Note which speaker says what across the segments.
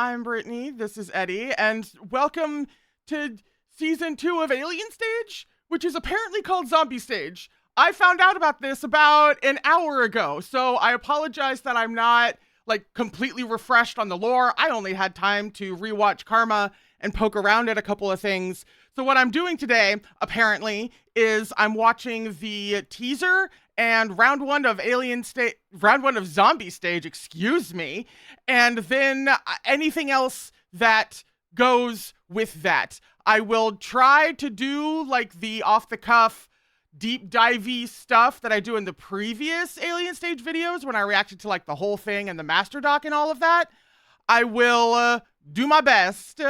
Speaker 1: I'm Brittany, this is Eddie, and welcome to Season 2 of Alien Stage, which is apparently called Zombie Stage. I found out about this about an hour ago, so I apologize that I'm not, completely refreshed on the lore. I only had time to rewatch Karma and poke around at a couple of things. So what I'm doing today, apparently, is I'm watching the teaser and round one of Zombie Stage, excuse me, and then anything else that goes with that. I will try to do the off the cuff deep divey stuff that I do in the previous Alien Stage videos when I reacted to the whole thing and the master doc and all of that. I will do my best,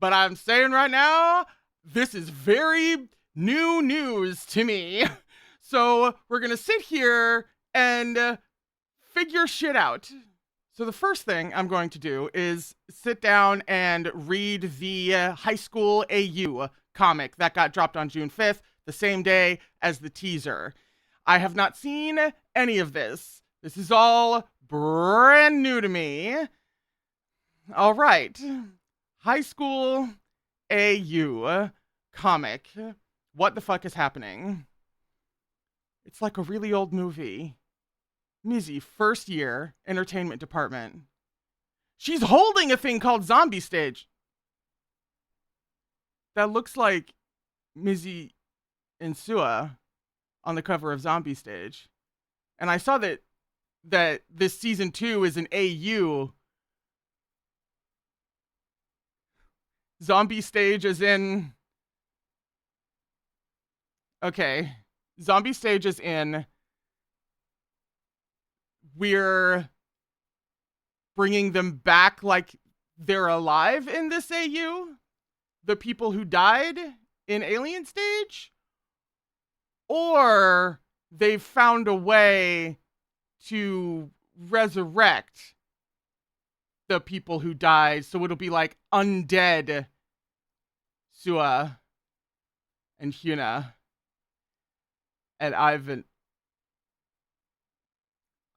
Speaker 1: but I'm saying right now, this is very new news to me. So we're gonna sit here and figure shit out. So the first thing I'm going to do is sit down and read the high school AU comic that got dropped on June 5th, the same day as the teaser. I have not seen any of this. This is all brand new to me. All right. High school AU comic. What the fuck is happening? It's like a really old movie. Mizzy, first year, entertainment department. She's holding a thing called Zombie Stage. That looks like Mizzy and Sua on the cover of Zombie Stage. And I saw that this season 2 is an AU. Zombie Stage is in... Okay. Zombie Stage is in... We're bringing them back like they're alive in this AU? The people who died in Alien Stage? Or they've found a way to resurrect the people who died, so it'll be like undead Sua and Hyuna and Ivan.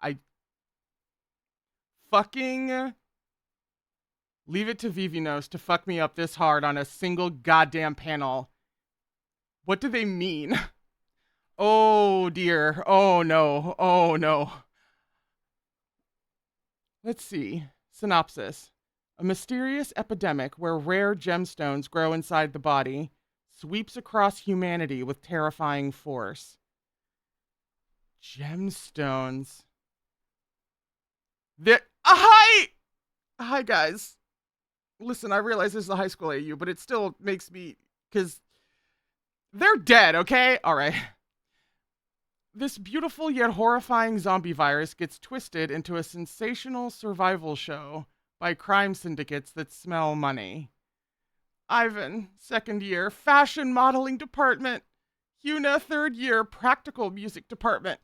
Speaker 1: I fucking leave it to vivinos to fuck me up this hard on a single goddamn panel. What do they mean? Oh dear. Oh no. Oh no. Let's see. Synopsis. A mysterious epidemic where rare gemstones grow inside the body sweeps across humanity with terrifying force. Gemstones. Hi guys. Listen, I realize this is a high school AU, but it still makes me, because they're dead, okay? All right. This beautiful yet horrifying zombie virus gets twisted into a sensational survival show by crime syndicates that smell money. Ivan, second year, fashion modeling department. Hyuna, third year, practical music department.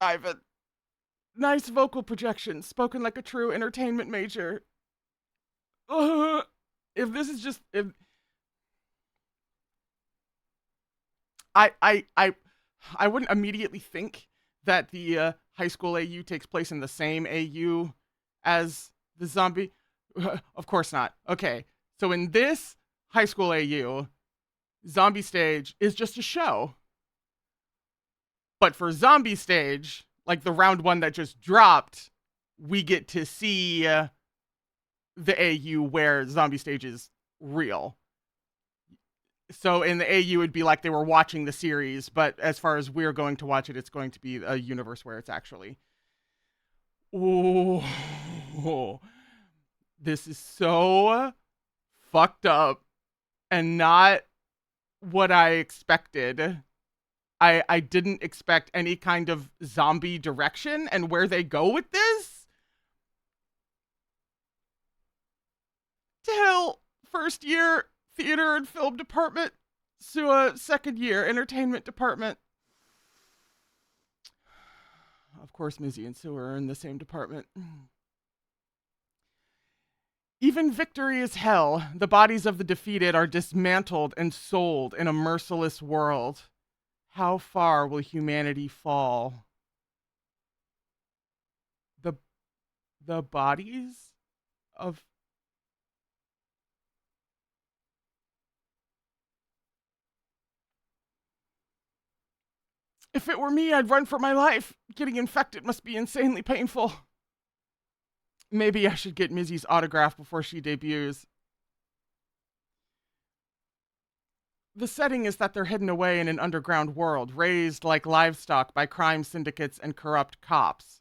Speaker 1: Ivan, nice vocal projection, spoken like a true entertainment major. If this is just... I wouldn't immediately think that the high school AU takes place in the same AU as the zombie. Of course not. Okay, so in this high school AU, Zombie Stage is just a show. But for Zombie Stage, like the round one that just dropped, we get to see the AU where Zombie Stage is real. So in the AU, it'd be like they were watching the series, but as far as we're going to watch it, it's going to be a universe where it's actually... Oh, this is so fucked up and not what I expected. I didn't expect any kind of zombie direction and where they go with this. Till first year theater and film department, Sua second year entertainment department. Of course, Mizzy and Sua are in the same department. Even victory is hell. The bodies of the defeated are dismantled and sold in a merciless world. How far will humanity fall? The bodies of... If it were me, I'd run for my life. Getting infected must be insanely painful. Maybe I should get Mizzy's autograph before she debuts. The setting is that they're hidden away in an underground world, raised like livestock by crime syndicates and corrupt cops.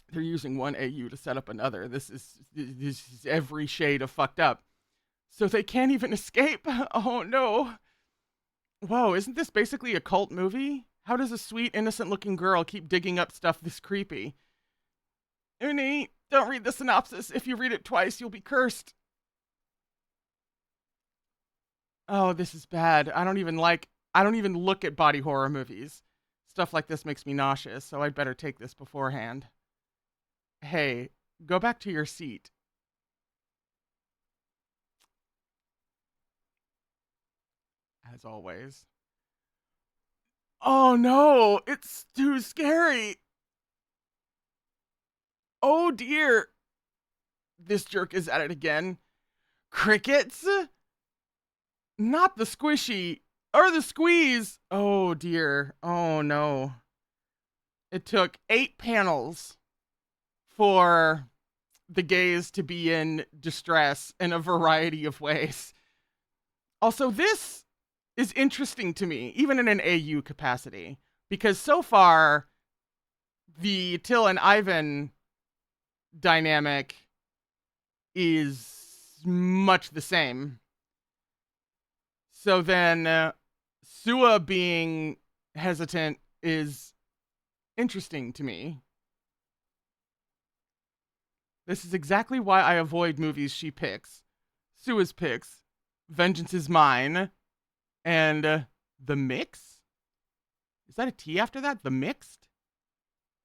Speaker 1: They're using one AU to set up another. This is every shade of fucked up. So they can't even escape? Oh no. Whoa, isn't this basically a cult movie? How does a sweet, innocent-looking girl keep digging up stuff this creepy? Uni, don't read the synopsis. If you read it twice, you'll be cursed. Oh, this is bad. I don't even look at body horror movies. Stuff like this makes me nauseous, so I'd better take this beforehand. Hey, go back to your seat. As always. Oh no, it's too scary. Oh dear. This jerk is at it again. Crickets? Not the squishy, or the squeeze. Oh dear. Oh no. It took 8 panels for the gays to be in distress in a variety of ways. Also, this is interesting to me, even in an AU capacity, because so far, the Till and Ivan dynamic is much the same. So then, Sua being hesitant is interesting to me. This is exactly why I avoid movies she picks. Sua's picks. Vengeance is Mine. And The Mix? Is that a T after that? The Mixed?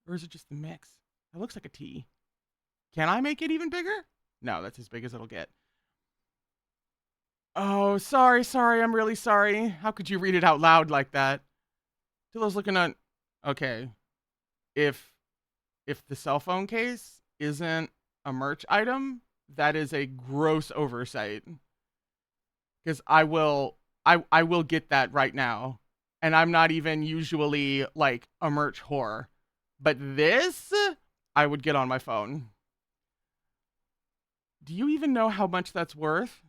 Speaker 1: Or is it just The Mix? It looks like a T. Can I make it even bigger? No, that's as big as it'll get. Oh, sorry, I'm really sorry. How could you read it out loud like that? Tilla's looking on... Okay. If the cell phone case isn't a merch item, that is a gross oversight. Because I will get that right now. And I'm not even usually like a merch whore. But this, I would get on my phone. Do you even know how much that's worth?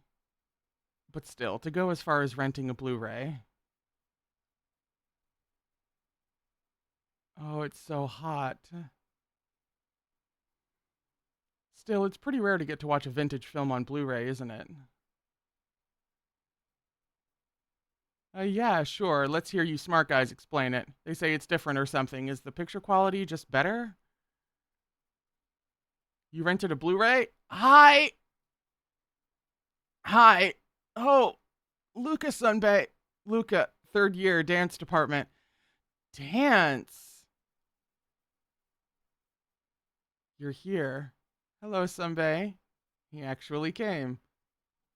Speaker 1: But still, to go as far as renting a Blu-ray. Oh, it's so hot. Still, it's pretty rare to get to watch a vintage film on Blu-ray, isn't it? Yeah, sure. Let's hear you smart guys explain it. They say it's different or something. Is the picture quality just better? You rented a Blu-ray? Hi! Oh, Luca Sunbay. Luca, 3rd year, dance department. Dance? You're here. Hello, Sunbay. He actually came.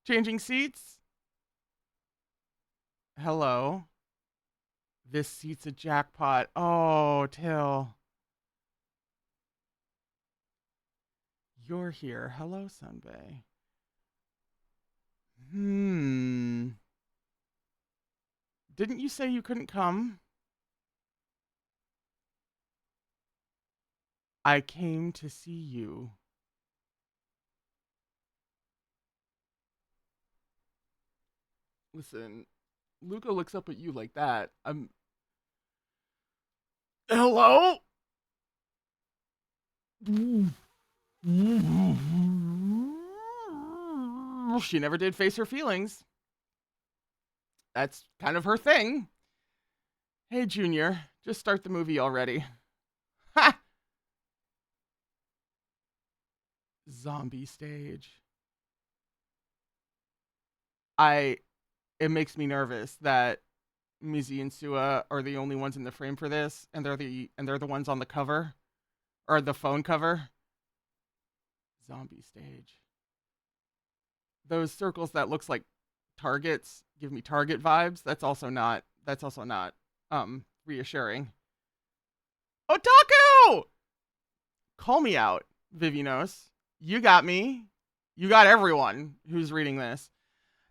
Speaker 1: Changing seats? Hello. This seat's a jackpot. Oh, Till. You're here. Hello, Sunbay. Didn't you say you couldn't come? I came to see you. Listen, Luca looks up at you like that. Hello? She never did face her feelings. That's kind of her thing. Hey, Junior, just start the movie already. Ha! Zombie stage. It makes me nervous that Mizzy and Sua are the only ones in the frame for this, and they're the ones on the cover, or the phone cover. Zombie stage. Those circles that looks like targets give me Target vibes. That's also not reassuring. Otaku! Call me out, Vivinos. You got me. You got everyone who's reading this.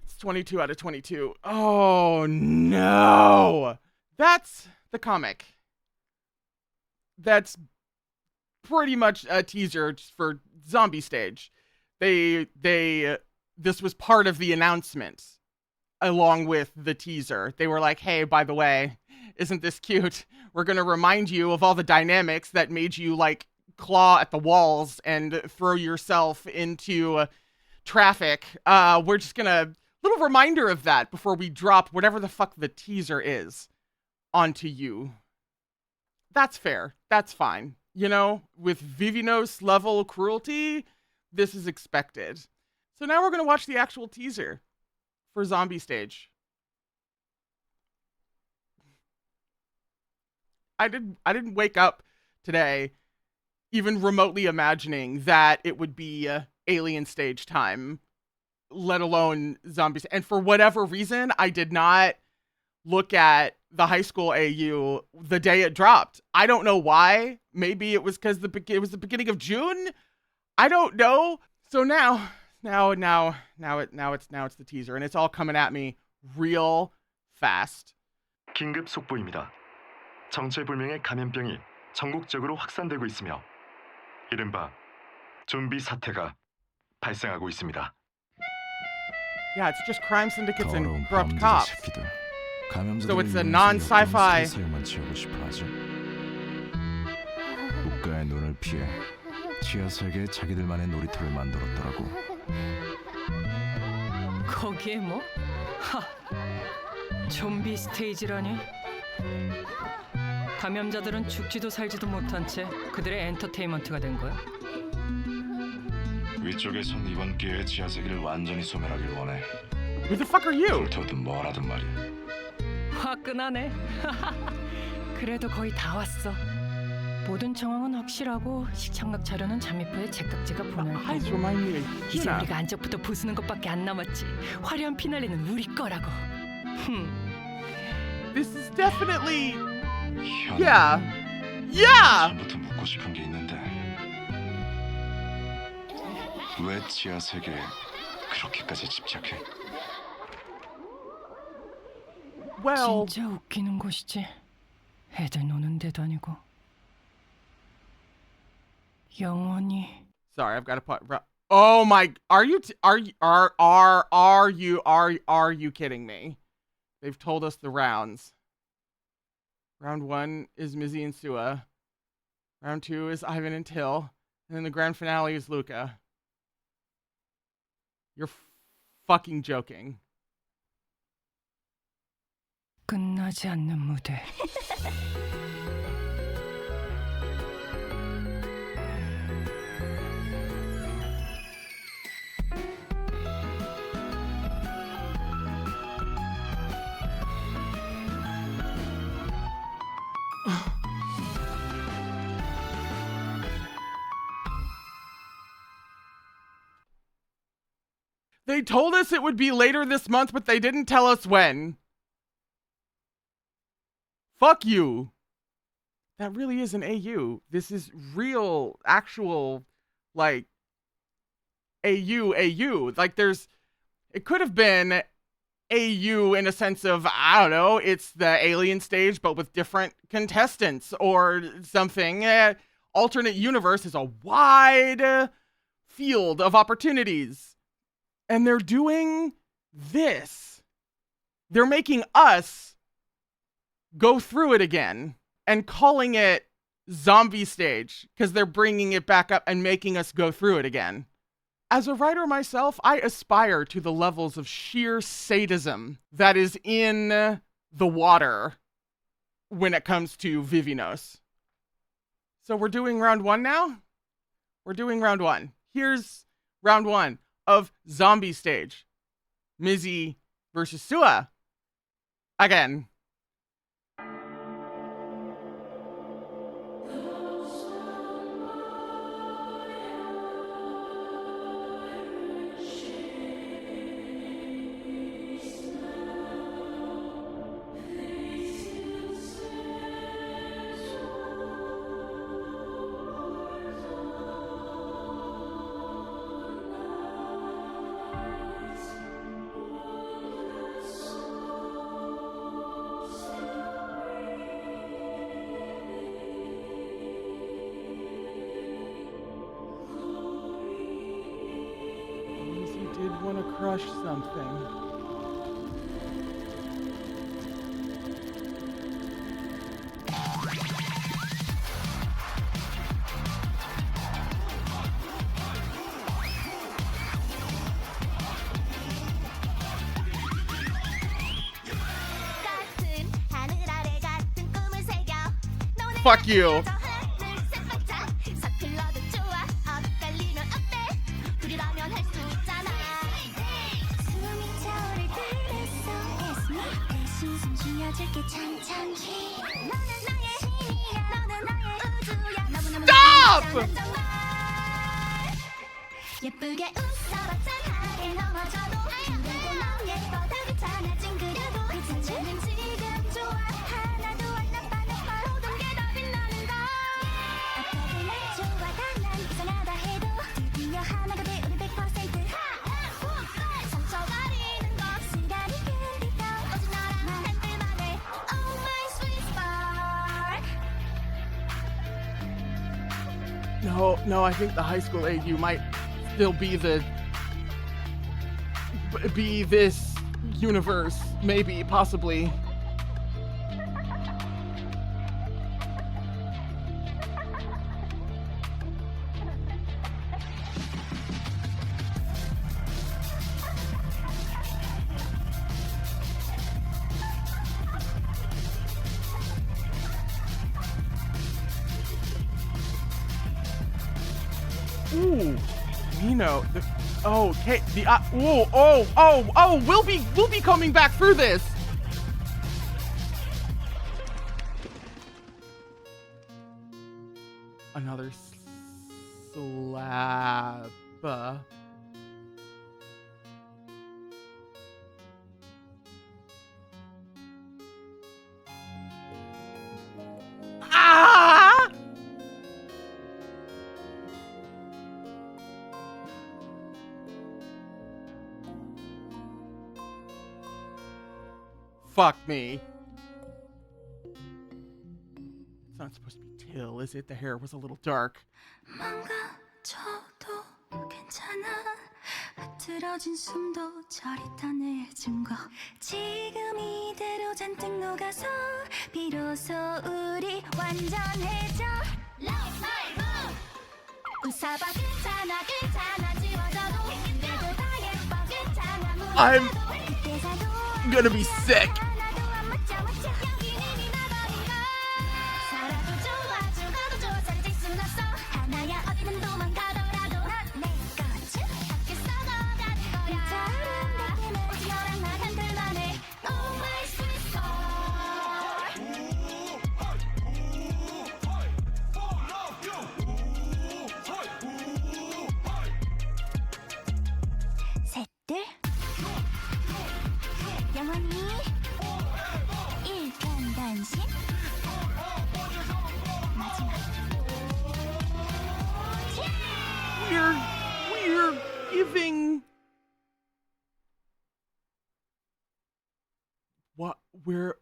Speaker 1: It's 22 out of 22. Oh, no. That's the comic. That's pretty much a teaser for Zombie Stage. This was part of the announcement along with the teaser. They were like, hey, by the way, isn't this cute? We're going to remind you of all the dynamics that made you like claw at the walls and throw yourself into traffic. We're just going to, little reminder of that before we drop whatever the fuck the teaser is onto you. That's fair. That's fine. You know, with Vivinos level cruelty, this is expected. So now we're going to watch the actual teaser for Zombie Stage. I didn't wake up today even remotely imagining that it would be Alien Stage time, let alone Zombies. And for whatever reason, I did not look at the high school AU the day it dropped. I don't know why. Maybe it was because it was the beginning of June. I don't know. So now it's the teaser, and it's all coming at me real fast.
Speaker 2: 긴급 속보입니다. 정체불명의 감염병이 전국적으로 확산되고 있으며 이른바 좀비 사태가 발생하고 있습니다.
Speaker 1: Yeah, it's just crime syndicates and corrupt cops. So it's a non-sci-fi.
Speaker 3: 국가의 눈을 피해 지하 세계에 자기들만의 놀이터를 만들었더라고.
Speaker 4: 거기에 뭐? 하, 좀비 스테이지라니? 감염자들은 죽지도 살지도 못한 채 그들의 엔터테인먼트가 된 거야?
Speaker 3: 위쪽에선 이번 기회에 지하 세계를 완전히 소멸하길 원해.
Speaker 1: Who the fuck are you?
Speaker 3: 불태우든 뭐라든 말이야.
Speaker 4: 화끈하네. 그래도 거의 다 왔어. 모든 정황은 확실하고 시청각 자료는 잠입부에 제깍지가 보낼 거고.
Speaker 1: Eyes remind me of
Speaker 4: 이제
Speaker 1: Hina.
Speaker 4: 우리가 안쪽부터 부수는 것밖에 안 남았지. 화려한 피날레는 우리 거라고.
Speaker 1: This is definitely.
Speaker 3: 현,
Speaker 1: Yeah. Yeah.
Speaker 3: 전부터 묻고 싶은 게 있는데 왜 지하 세계에 그렇게까지 집착해?
Speaker 1: Well.
Speaker 4: 진짜 웃기는 곳이지. 애들 노는 데도 아니고. 영원히.
Speaker 1: Sorry, I've got to put. Oh my! Are you kidding me? They've told us the rounds. Round 1 is Mizzy and Sua. Round 2 is Ivan and Till, and then the grand finale is Luca. You're fucking joking.
Speaker 4: 끝나지 않는 무대.
Speaker 1: They told us it would be later this month, but they didn't tell us when. Fuck you. That really is an AU. This is real, actual, like, AU. Like, it could have been AU in a sense of, I don't know, it's the Alien Stage, but with different contestants or something. Alternate universe is a wide field of opportunities. And they're doing this. They're making us go through it again and calling it Zombie Stage because they're bringing it back up and making us go through it again. As a writer myself, I aspire to the levels of sheer sadism that is in the water when it comes to Vivinos. So we're doing round 1 now? We're doing round 1. Here's round 1 of Zombie Stage. Mizzy versus Sua. Again. refresh something. Fuck you. Stop! No, I think the high school AU might still be this universe, maybe, possibly. Ooh, Nino. Okay. We'll be coming back through this. Another slab. Ah! Fuck me. It's not supposed to be Till, is it? The hair was a little dark.
Speaker 5: 망가져도 괜찮아. 흐트러진 숨도 저릿한 증거. 지금 이대로 잔뜩 녹아서 비로소 우리 완전해져. Love my move. 웃어봐 괜찮아 지워져도 그래도 다 예뻐 괜찮아.
Speaker 1: I'm gonna be sick.
Speaker 5: 셋들 영원히 일편단심 마지막
Speaker 1: We're giving what we're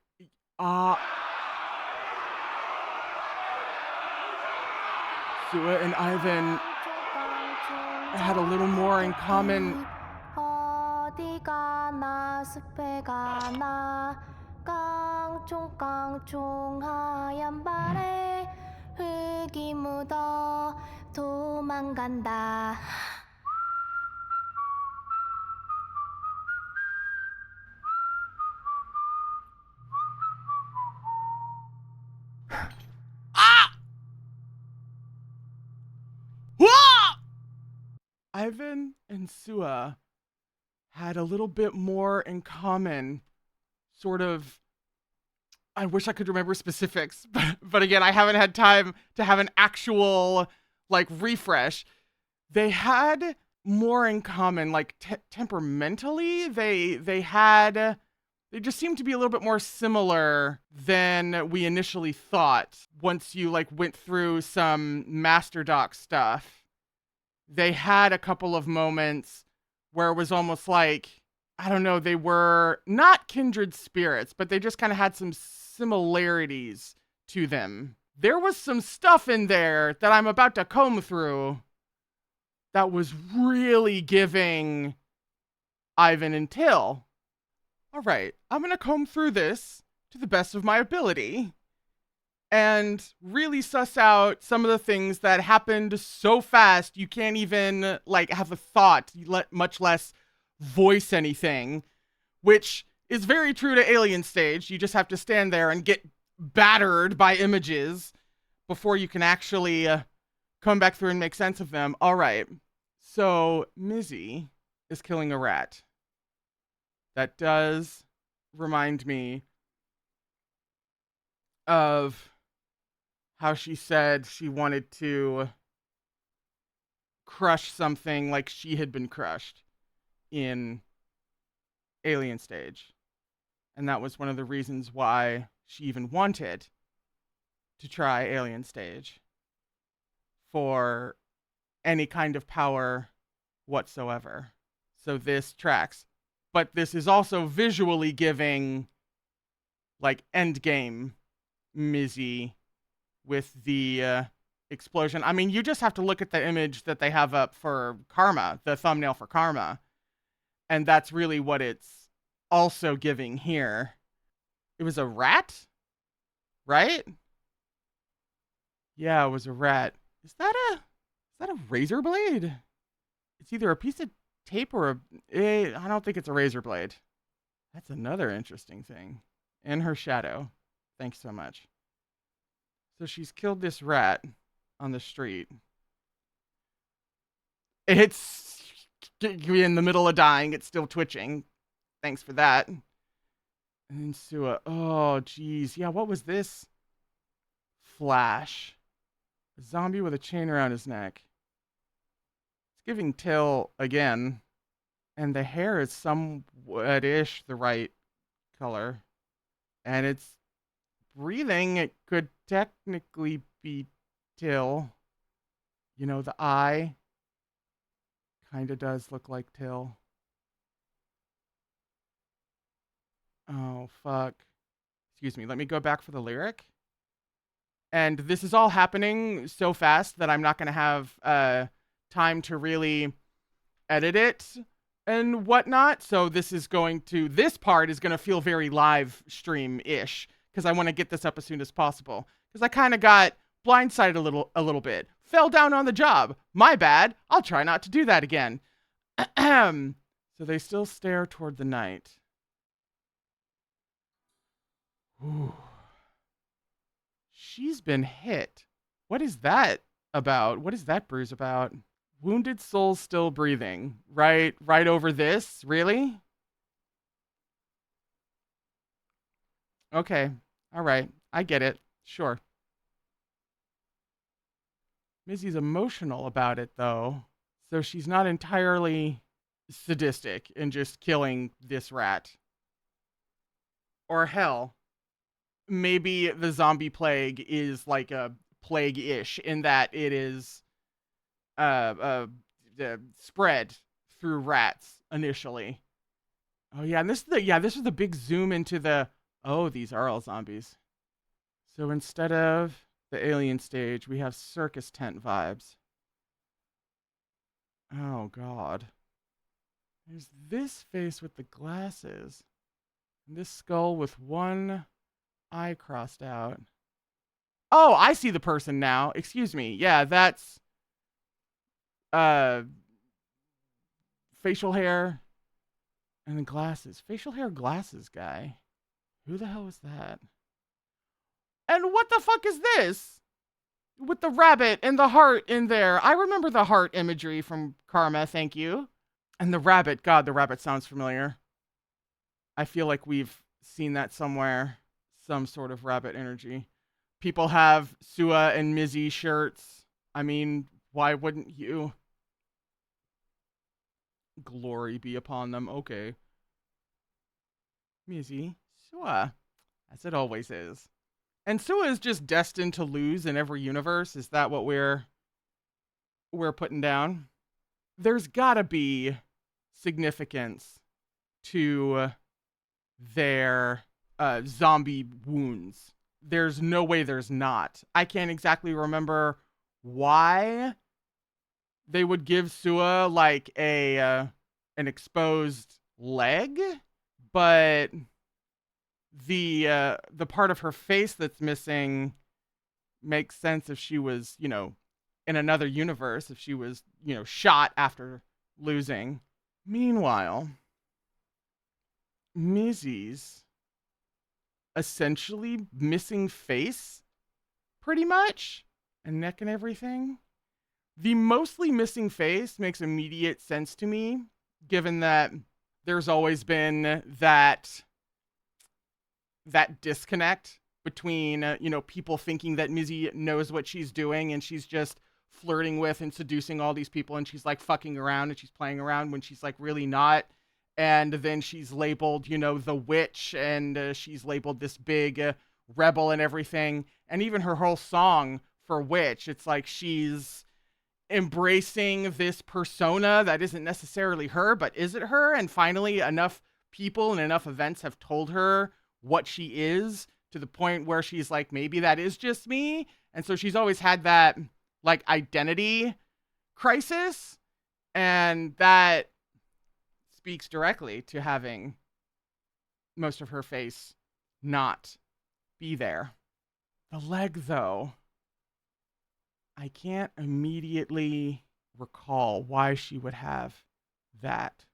Speaker 1: Sua and Ivan had a little more in common.
Speaker 6: 어디 가나 숲에 가나 깡총깡총 하얀 발에 흙이 묻어 도망간다.
Speaker 1: Ivan and Sua had a little bit more in common, sort of. I wish I could remember specifics, but again, I haven't had time to have an actual refresh. They had more in common, temperamentally. They just seemed to be a little bit more similar than we initially thought. Once you went through some Master Doc stuff, they had a couple of moments where it was almost like, I don't know, they were not kindred spirits, but they just kind of had some similarities to them. There was some stuff in there that I'm about to comb through that was really giving Ivan and Till. All right, I'm going to comb through this to the best of my ability and really suss out some of the things that happened so fast you can't even, like, have a thought, much less voice anything, which is very true to Alien Stage. You just have to stand there and get battered by images before you can actually come back through and make sense of them. All right, so Mizzy is killing a rat. That does remind me of how she said she wanted to crush something like she had been crushed in Alien Stage. And that was one of the reasons why she even wanted to try Alien Stage, for any kind of power whatsoever. So this tracks. But this is also visually giving, like, endgame Mizzy with the explosion. I mean, you just have to look at the image that they have up for Karma, the thumbnail for Karma. And that's really what it's also giving here. It was a rat? Right? Yeah, it was a rat. Is that a razor blade? It's either a piece of tape or I don't think it's a razor blade. That's another interesting thing. And her shadow. Thanks so much. So she's killed this rat on the street. It's in the middle of dying. It's still twitching. Thanks for that. And then Sua. Oh, geez. Yeah, what was this? Flash. A zombie with a chain around his neck. It's giving Till again. And the hair is somewhat-ish the right color. And it's breathing. It could technically be Till. You know, the eye kind of does look like Till. Oh, fuck. Excuse me. Let me go back for the lyric. And this is all happening so fast that I'm not going to have time to really edit it and whatnot. So this part is going to feel very live stream-ish, because I want to get this up as soon as possible. Because I kind of got blindsided a little bit. Fell down on the job. My bad. I'll try not to do that again. So they still stare toward the night. Ooh. She's been hit. What is that about? What is that bruise about? Wounded soul still breathing. Right over this? Really? Okay. All right. I get it. Sure. Mizzy's emotional about it, though. So she's not entirely sadistic in just killing this rat. Or hell, maybe the zombie plague is like a plague-ish in that it is spread through rats initially. Oh yeah, and this is the big zoom into the, oh, these are all zombies. So instead of the Alien Stage, we have circus tent vibes. Oh god. There's this face with the glasses. And this skull with one eye crossed out. Oh, I see the person now. Excuse me. Yeah, that's facial hair and the glasses. Facial hair glasses guy. Who the hell is that? And what the fuck is this? With the rabbit and the heart in there. I remember the heart imagery from Karma, thank you. And the rabbit. God, the rabbit sounds familiar. I feel like we've seen that somewhere. Some sort of rabbit energy. People have Sua and Mizzy shirts. I mean, why wouldn't you? Glory be upon them. Okay. Mizzy. Sua. As it always is. And Sua is just destined to lose in every universe. Is that what we're putting down? There's gotta be significance to their zombie wounds. There's no way there's not. I can't exactly remember why they would give Sua like an exposed leg, but the part of her face that's missing makes sense if she was, in another universe, if she was, shot after losing. Meanwhile, Missy's essentially missing face, pretty much, and neck and everything. The mostly missing face makes immediate sense to me, given that there's always been that disconnect between, people thinking that Missy knows what she's doing and she's just flirting with and seducing all these people and she's like fucking around and she's playing around when she's like really not. And then she's labeled, the witch, and she's labeled this big rebel and everything. And even her whole song for Witch, it's like she's embracing this persona that isn't necessarily her, but is it her? And finally, enough people and enough events have told her what she is, to the point where she's like, maybe that is just me. And so she's always had that like identity crisis, and that speaks directly to having most of her face not be there. The leg, though, I can't immediately recall why she would have that.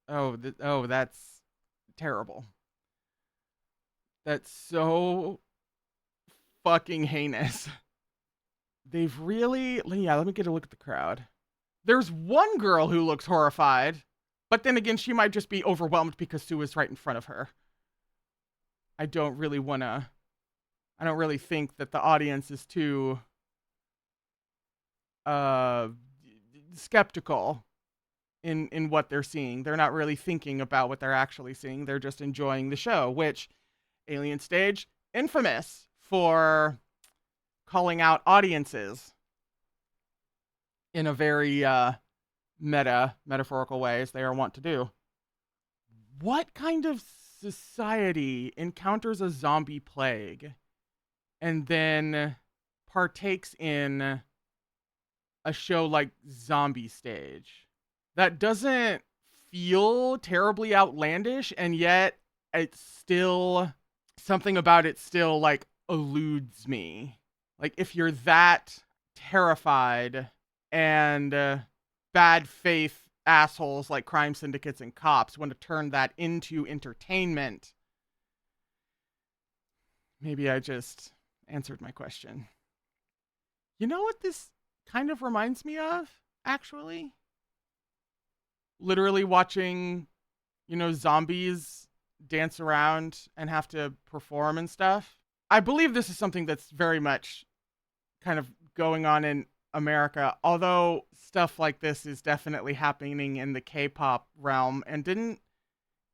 Speaker 1: That's terrible. That's so fucking heinous. They've really... Yeah, let me get a look at the crowd. There's one girl who looks horrified, but then again, she might just be overwhelmed because Sue is right in front of her. I don't really think that the audience is too skeptical in what they're seeing. They're not really thinking about what they're actually seeing. They're just enjoying the show, which Alien Stage, infamous for calling out audiences in a very metaphorical way, as they are wont to do. What kind of society encounters a zombie plague and then partakes in a show like Zombie Stage? That doesn't feel terribly outlandish, and yet it's still... something about it still, like, eludes me. Like, if you're that terrified and bad faith assholes like crime syndicates and cops want to turn that into entertainment, maybe I just answered my question. You know what this kind of reminds me of, actually? Literally watching, zombies dance around and have to perform and stuff. I believe this is something that's very much kind of going on in America, although stuff like this is definitely happening in the K-pop realm. And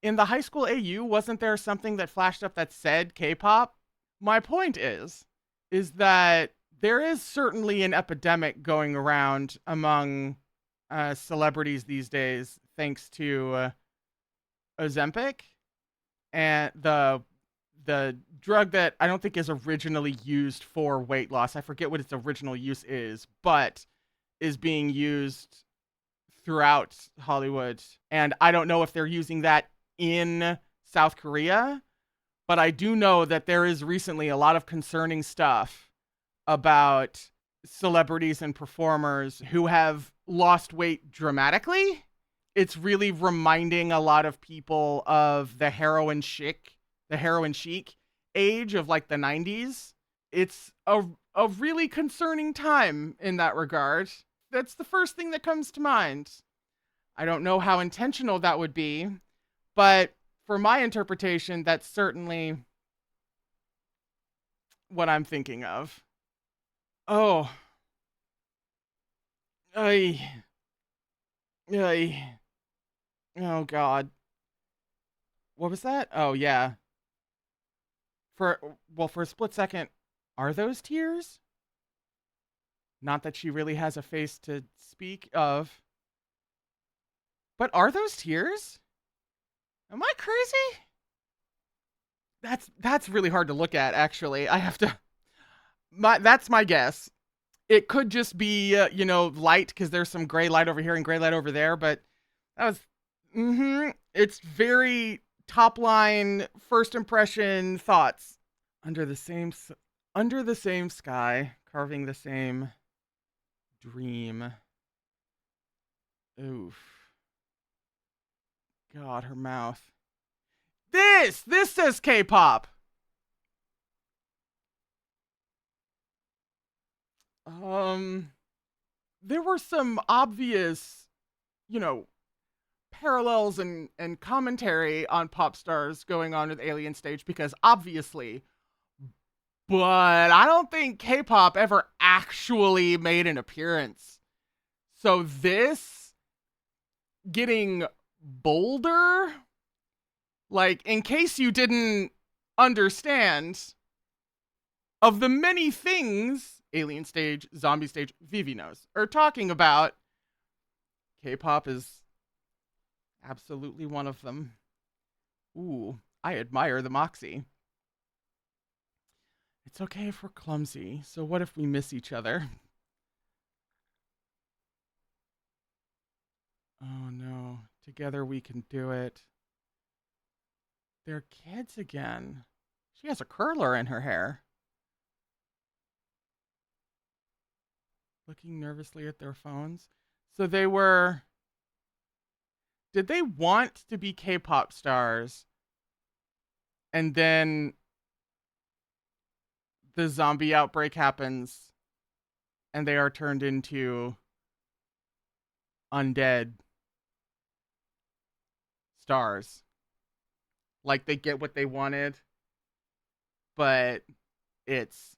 Speaker 1: in the high school AU, wasn't there something that flashed up that said K-pop? My point is that there is certainly an epidemic going around among celebrities these days, thanks to Ozempic, and the drug that I don't think is originally used for weight loss. I forget what its original use is, but is being used throughout Hollywood. And I don't know if they're using that in South Korea, but I do know that there is recently a lot of concerning stuff about celebrities and performers who have lost weight dramatically. It's really reminding a lot of people of the heroin chic age of like the 90s. It's a really concerning time in that regard. That's the first thing that comes to mind. I don't know how intentional that would be, but for my interpretation, that's certainly what I'm thinking of. Oh. Oh God. What was that? Oh, yeah. For a split second, are those tears? Not that she really has a face to speak of. But are those tears? Am I crazy? That's really hard to look at, actually. I have to... that's my guess. It could just be, light, because there's some gray light over here and gray light over there, but that was, it's very top line, first impression thoughts. Under the same sky, carving the same dream. Oof. God, her mouth. This says K-pop. There were some obvious, parallels and commentary on pop stars going on with Alien Stage, because obviously, but I don't think K-pop ever actually made an appearance. So this getting bolder, like, in case you didn't understand, of the many things Alien Stage, Zombie Stage, vivinos are talking about, K-pop is absolutely one of them. Ooh, I admire the moxie. It's okay if we're clumsy, so what if we miss each other? Oh no, together we can do it. They're kids again. She has a curler in her hair. Looking nervously at their phones. So they were... Did they want to be K-pop stars? And then the zombie outbreak happens and they are turned into undead stars. Like, they get what they wanted, but it's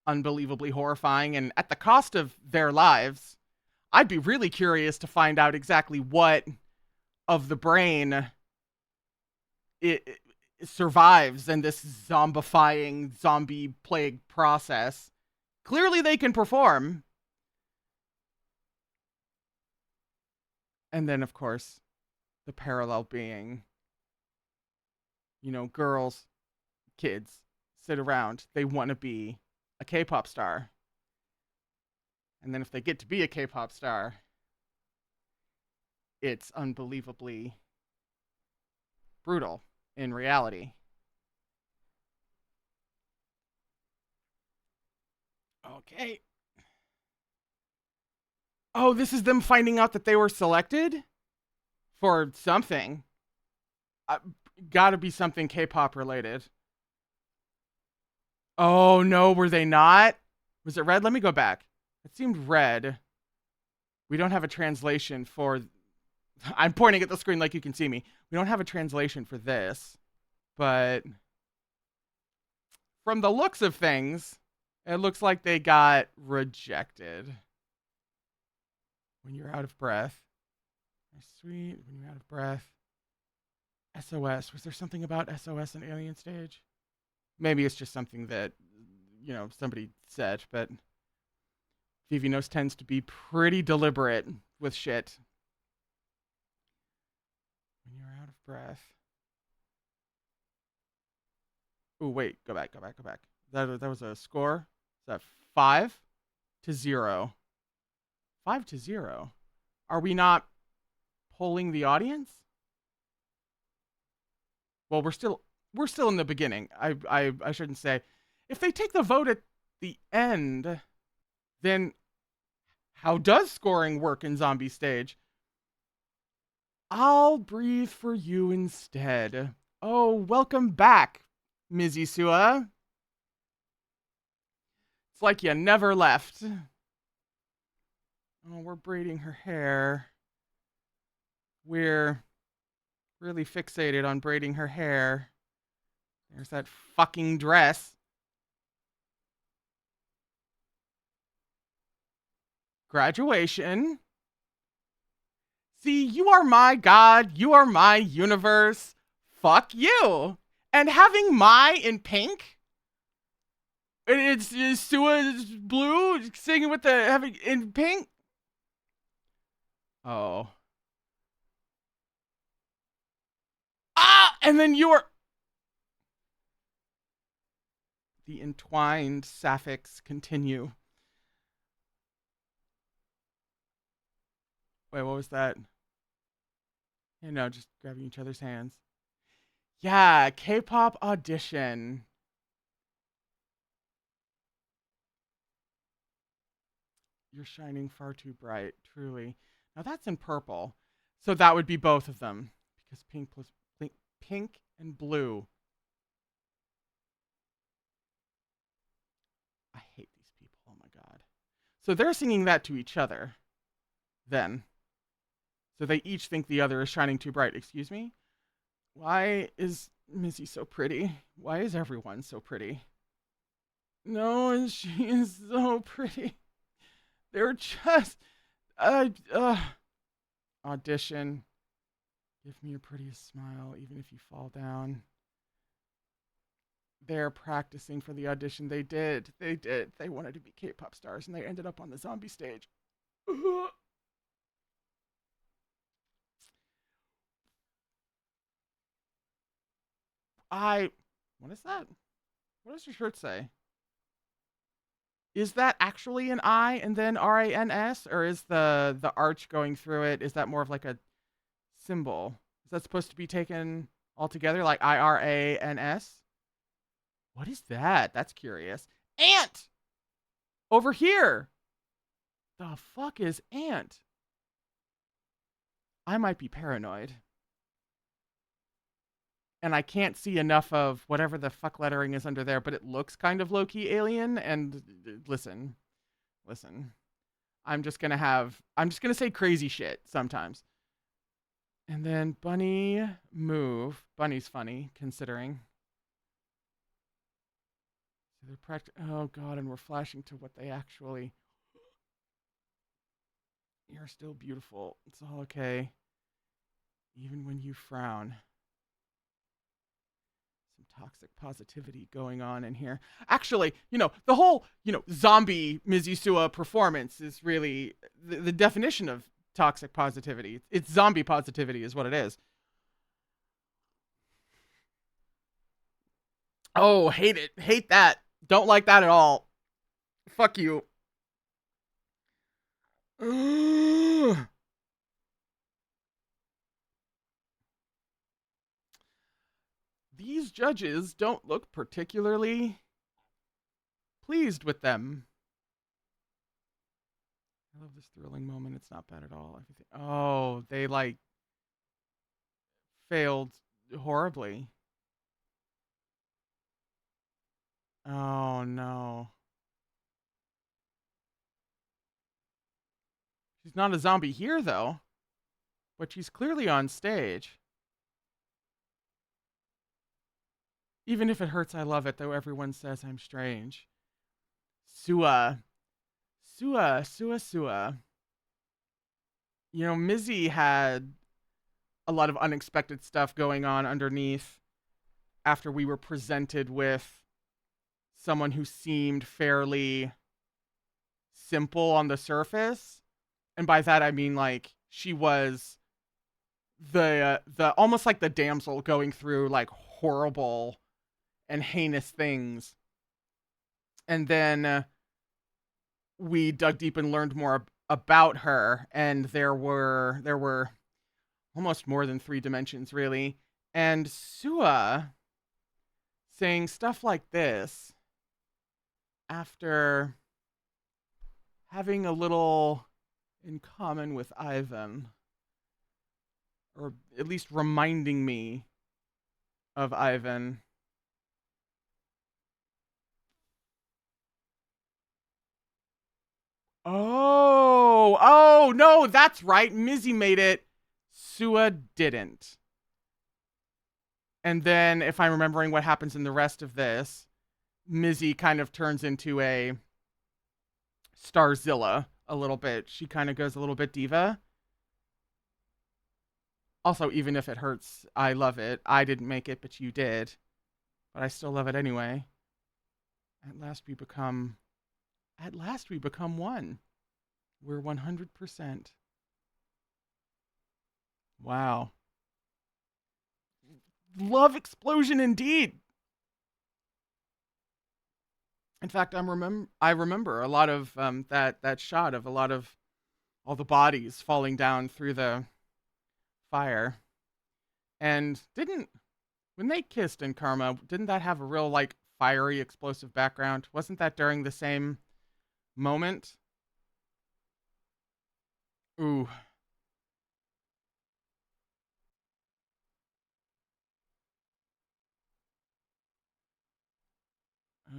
Speaker 1: unbelievably horrifying and at the cost of their lives. I'd be really curious to find out exactly what of the brain it survives in this zombifying zombie plague process. Clearly they can perform. And then, of course, the parallel being, girls, kids sit around. They want to be a K-pop star. And then if they get to be a K-pop star, it's unbelievably brutal in reality. Okay. Oh, this is them finding out that they were selected for something. Gotta be something K-pop related. Oh no, were they not? Was it red? Let me go back. It seemed red. We don't have a translation for... I'm pointing at the screen like you can see me. We don't have a translation for this. But from the looks of things, it looks like they got rejected. When you're out of breath. Sweet. When you're out of breath. SOS. Was there something about SOS in Alien Stage? Maybe it's just something that, somebody said, but vivinos tends to be pretty deliberate with shit. When you're out of breath. Oh, wait. Go back. That was a score. Is that 5-0? 5-0. Are we not polling the audience? Well, we're still in the beginning. I shouldn't say. If they take the vote at the end, then how does scoring work in Zombie Stage? I'll breathe for you instead. Oh, welcome back, Mizisua. It's like you never left. Oh, we're braiding her hair. We're really fixated on braiding her hair. There's that fucking dress. Graduation. See, you are my god. You are my universe. Fuck you. And having Mai in pink. It's Sua's blue singing with the having in pink. Oh. And then you're... The entwined sapphics continue. Wait, what was that? You know, just grabbing each other's hands. Yeah, K-pop audition. You're shining far too bright, truly. Now that's in purple. So that would be both of them. Because pink plus pink and blue. I hate these people. Oh my god. So they're singing that to each other. Then. So they each think the other is shining too bright. Excuse me? Why is Missy so pretty? Why is everyone so pretty? No, and she is so pretty. They're just audition. Give me your prettiest smile, even if you fall down. They're practicing for the audition. They did. They wanted to be K-pop stars, and they ended up on the zombie stage. What is that? What does your shirt say? Is that actually an I and then RANS, or is the arch going through it? Is that more of like a symbol? Is that supposed to be taken all together, like IRANS? What is that? That's curious. Ant! Over here! The fuck is ant? I might be paranoid. And I can't see enough of whatever the fuck lettering is under there, but it looks kind of low-key alien, and listen. I'm just gonna say crazy shit sometimes. And then bunny move. Bunny's funny, considering. So they're oh god, and we're flashing to what they actually... You're still beautiful. It's all okay. Even when you frown. Toxic positivity going on in here. Actually, the whole, zombie Mizusua performance is really the definition of toxic positivity. It's zombie positivity is what it is. Oh, hate it. Hate that. Don't like that at all. Fuck you. These judges don't look particularly pleased with them. I love this thrilling moment. It's not bad at all. Oh, they failed horribly. Oh no. She's not a zombie here though, but she's clearly on stage. Even if it hurts, I love it, though everyone says I'm strange. Sua. Mizzy had a lot of unexpected stuff going on underneath after we were presented with someone who seemed fairly simple on the surface. And by that, I mean, she was the almost like the damsel going through, horrible and heinous things. And then we dug deep and learned more about her, and there were almost more than 3 dimensions, really. And Sua saying stuff like this after having a little in common with Ivan, or at least reminding me of Ivan. Oh, no, that's right. Mizzy made it. Sua didn't. And then, if I'm remembering what happens in the rest of this, Mizzy kind of turns into a Starzilla a little bit. She kind of goes a little bit diva. Also, even if it hurts, I love it. I didn't make it, but you did. But I still love it anyway. At last we become one. We're 100%. Wow. Love explosion indeed. In fact, I remember a lot of that shot of a lot of all the bodies falling down through the fire. And when they kissed in Karma, didn't that have a real, like, fiery, explosive background? Wasn't that during the same moment? Ooh.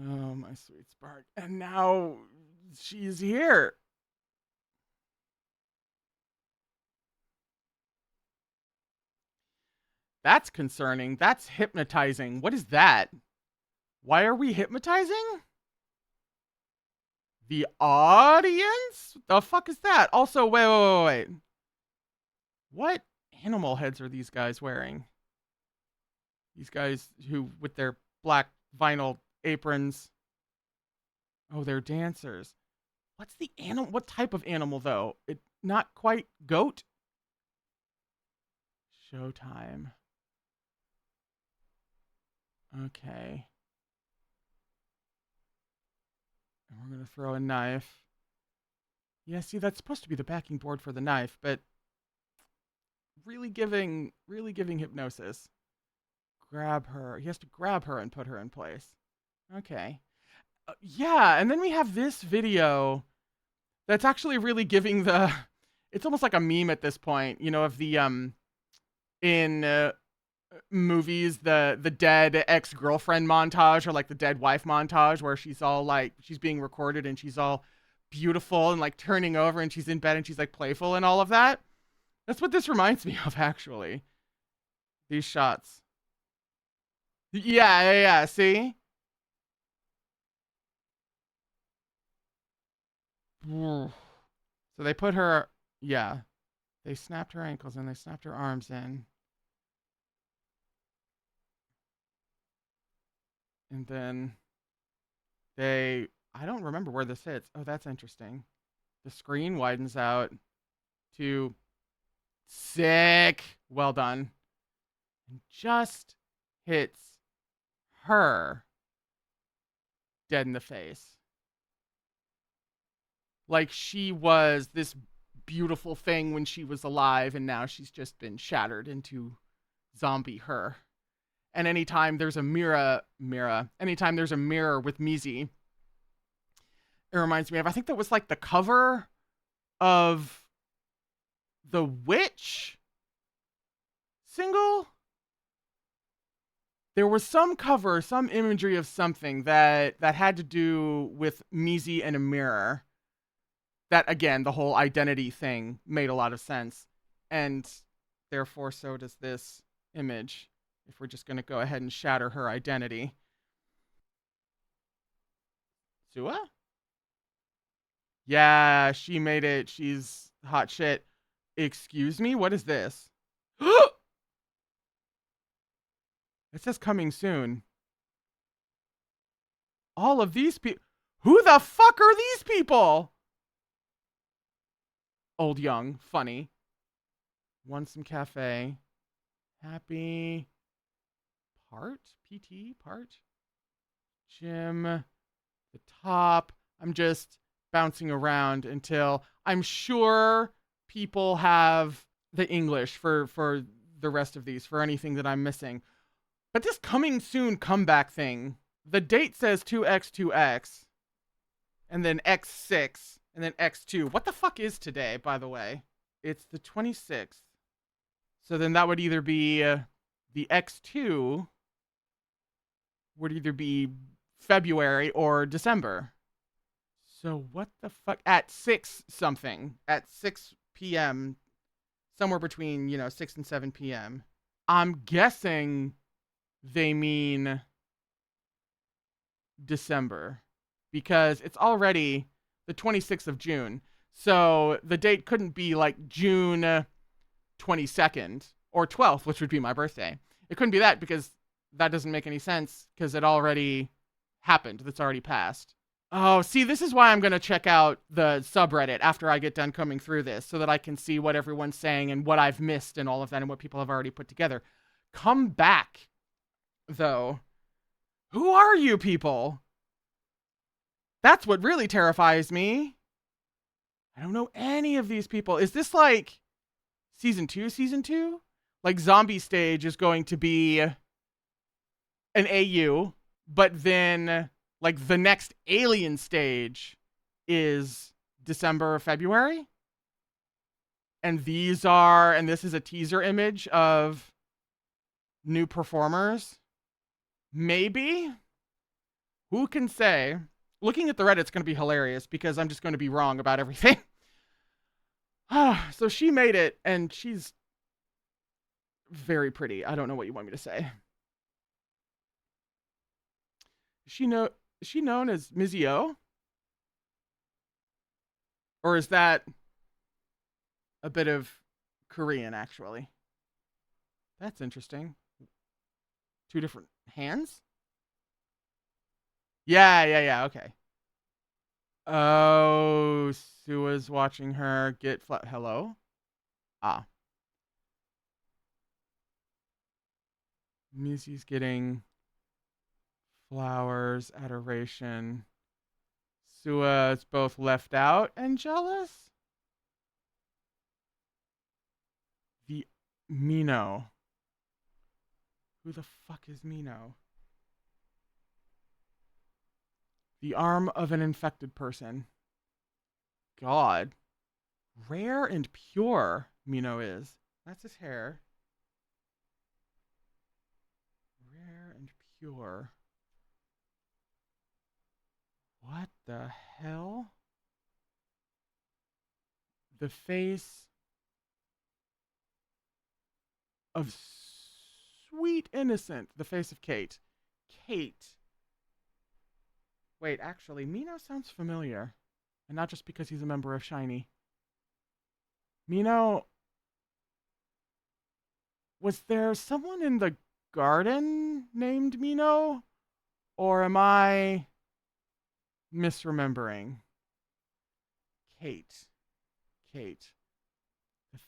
Speaker 1: Oh, my sweet spark. And now she's here. That's concerning. That's hypnotizing. What is that? Why are we hypnotizing? The audience? The fuck is that? Also, wait. What animal heads are these guys wearing? These guys who, with their black vinyl aprons. Oh, they're dancers. What's the animal? What type of animal, though? It not quite goat? Showtime. Okay. And we're going to throw a knife. Yeah, see, that's supposed to be the backing board for the knife, but really giving hypnosis. Grab her. He has to grab her and put her in place. Okay. Yeah, and then we have this video that's actually really giving the... It's almost like a meme at this point, you know, of the, in movies, the dead ex-girlfriend montage, or like the dead wife montage, where she's all like, she's being recorded and she's all beautiful and like turning over and she's in bed and she's like playful and all of that. That's what this reminds me of, actually. These shots. Yeah, see? So they put her, yeah. They snapped her ankles and they snapped her arms in. And then I don't remember where this hits. Oh, that's interesting. The screen widens out to sick. Well done. And just hits her dead in the face. Like she was this beautiful thing when she was alive, and now she's just been shattered into zombie her. And anytime there's a mirror with Mizi, it reminds me of, I think that was like the cover of the Witch single. There was some cover, some imagery of something that had to do with Mizi and a mirror. That, again, the whole identity thing made a lot of sense. And therefore, so does this image, if we're just going to go ahead and shatter her identity. Sua? Yeah, she made it. She's hot shit. Excuse me? What is this? It says coming soon. All of these people. Who the fuck are these people? Old, young, funny. Want some cafe. Happy. Part? PT? Part? Gym. The top. I'm just bouncing around until I'm sure people have the English for the rest of these, for anything that I'm missing. But this coming soon comeback thing, the date says 2x2x, and then x6, and then x2. What the fuck is today, by the way? It's the 26th. So then that would either be the x2 would either be February or December. So what the fuck? At 6 something. At 6 p.m. Somewhere between, 6 and 7 p.m. I'm guessing they mean December, because it's already the 26th of June. So the date couldn't be like June 22nd or 12th, which would be my birthday. It couldn't be that, because that doesn't make any sense, because it already happened. That's already passed. Oh, see, this is why I'm going to check out the subreddit after I get done combing through this, so that I can see what everyone's saying and what I've missed and all of that and what people have already put together. Come back, though. Who are you people? That's what really terrifies me. I don't know any of these people. Is this like season two? Like Zombie Stage is going to be an AU, but then like the next Alien Stage is December or February. And this is a teaser image of new performers. Maybe? Who can say? Looking at the Reddit's going to be hilarious because I'm just going to be wrong about everything. So she made it, and she's very pretty. I don't know what you want me to say. Is she known as Mizzy O? Or is that a bit of Korean, actually? That's interesting. 2 different hands? Yeah, okay. Oh, Sua's watching her get hello? Ah. Mizzy's getting flowers, adoration. Sua is both left out and jealous? The Mino. Who the fuck is Mino? The arm of an infected person. God. Rare and pure, Mino is. That's his hair. Rare and pure. What the hell? The face of sweet innocent. The face of Kate. Kate. Wait, actually, Mino sounds familiar. And not just because he's a member of SHINee. Mino... Was there someone in the garden named Mino? Or am I misremembering? Kate. The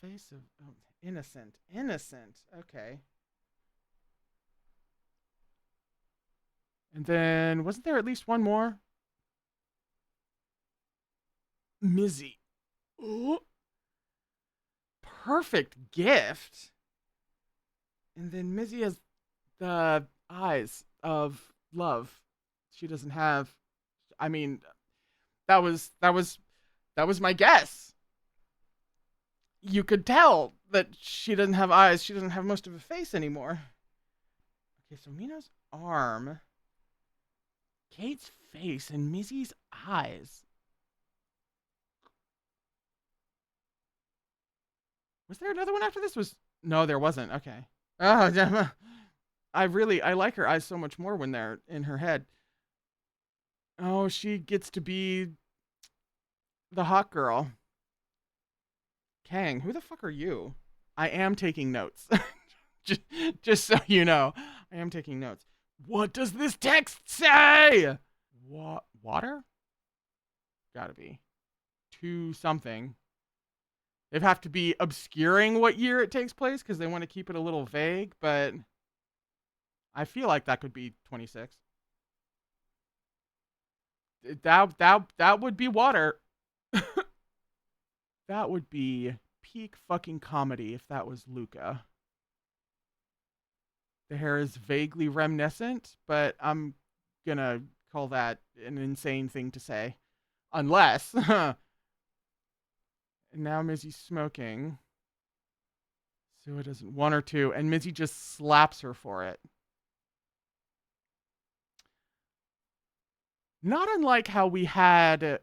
Speaker 1: face of... Oh, innocent. Okay. And then, wasn't there at least one more? Mizzy. Ooh. Perfect gift. And then Mizzy has the eyes of love. She doesn't have... I mean, that was my guess. You could tell that she doesn't have eyes. She doesn't have most of a face anymore. Okay, so Mino's arm... Kate's face and Mizzy's eyes. Was there another one after this? No, there wasn't. Okay. Oh, damn. I like her eyes so much more when they're in her head. Oh, she gets to be the hot girl. Kang, who the fuck are you? I am taking notes. just so you know, I am taking notes. What does this text say? Water? Gotta be. To something. They'd have to be obscuring what year it takes place because they want to keep it a little vague, but I feel like that could be 26. That would be water. That would be peak fucking comedy if that was Luca. The hair is vaguely reminiscent, but I'm gonna call that an insane thing to say. Unless... And now Mizzy's smoking. Sua doesn't 1 or 2, and Mizzy just slaps her for it. Not unlike how we had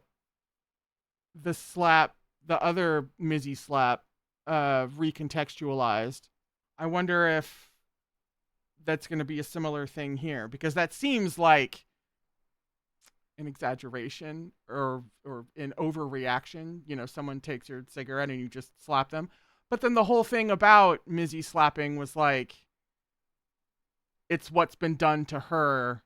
Speaker 1: the other Mizzy slap, recontextualized. I wonder if that's going to be a similar thing here, because that seems like an exaggeration or an overreaction. You know, someone takes your cigarette and you just slap them. But then the whole thing about Mizzy slapping was like, it's what's been done to her,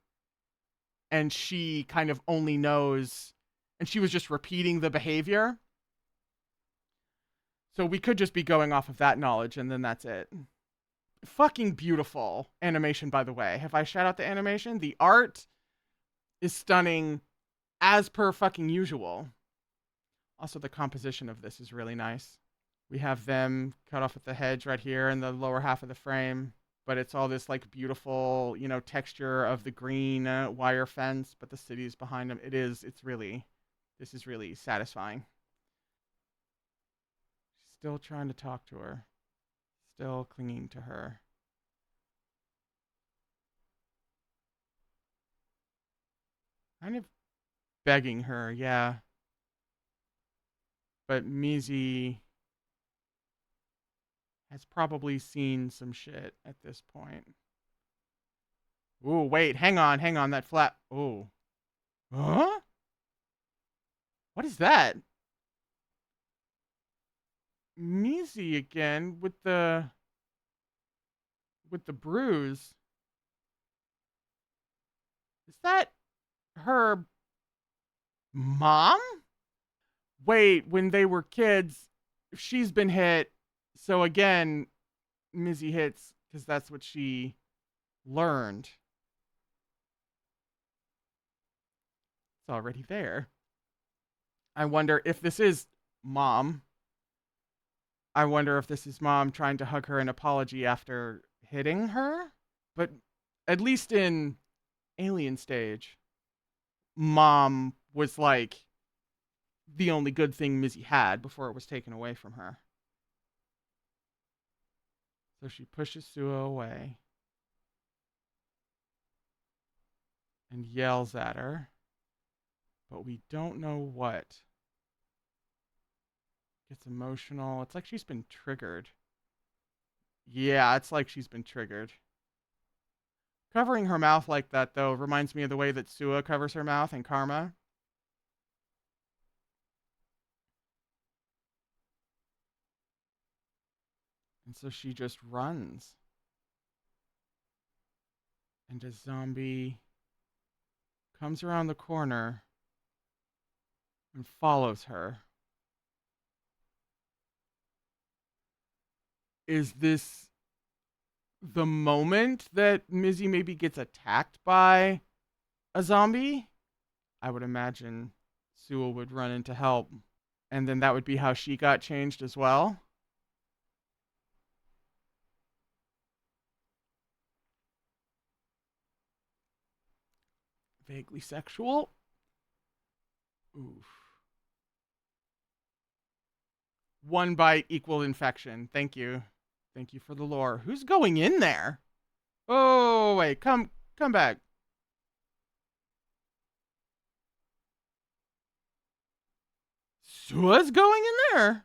Speaker 1: and she kind of only knows, and she was just repeating the behavior. So we could just be going off of that knowledge, and then that's it. Fucking beautiful animation, by the way. Have I shout out the animation? The art is stunning as per fucking usual. Also, the composition of this is really nice. We have them cut off at the hedge right here in the lower half of the frame, but it's all this like beautiful, you know, texture of the green wire fence, but the city is behind them. This is really satisfying. Still trying to talk to her. Still clinging to her. Kind of begging her, yeah. But Mizi has probably seen some shit at this point. Ooh, wait, hang on, that flat. Ooh. Huh? What is that? Mizi again with the bruise. Is that her mom? Wait, when they were kids, she's been hit. So again, Mizzy hits because that's what she learned. It's already there. I wonder if this is mom. I wonder if this is mom trying to hug her an apology after hitting her. But at least in Alien Stage, mom was like the only good thing Mizzy had before it was taken away from her. So she pushes Sua away and yells at her, but we don't know what. Gets emotional. It's like she's been triggered. Yeah, it's like she's been triggered. Covering her mouth like that, though, reminds me of the way that Sua covers her mouth in Karma. And so she just runs. And a zombie comes around the corner and follows her. Is this the moment that Mizzy maybe gets attacked by a zombie? I would imagine Sua would run in to help. And then that would be how she got changed as well. Vaguely sexual. Oof. One bite equal infection. Thank you. Thank you for the lore. Who's going in there? Oh, wait. Come back. Sua's going in there?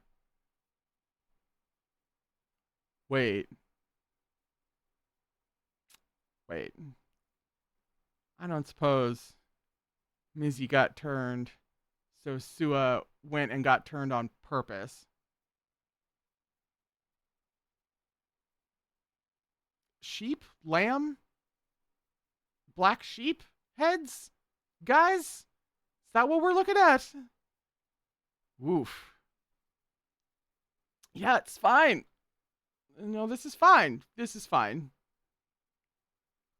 Speaker 1: Wait. I don't suppose Mizzy got turned, so Sua went and got turned on purpose. Sheep? Lamb? Black sheep heads? Guys? Is that what we're looking at? Woof. Yeah, it's fine. No, this is fine. This is fine.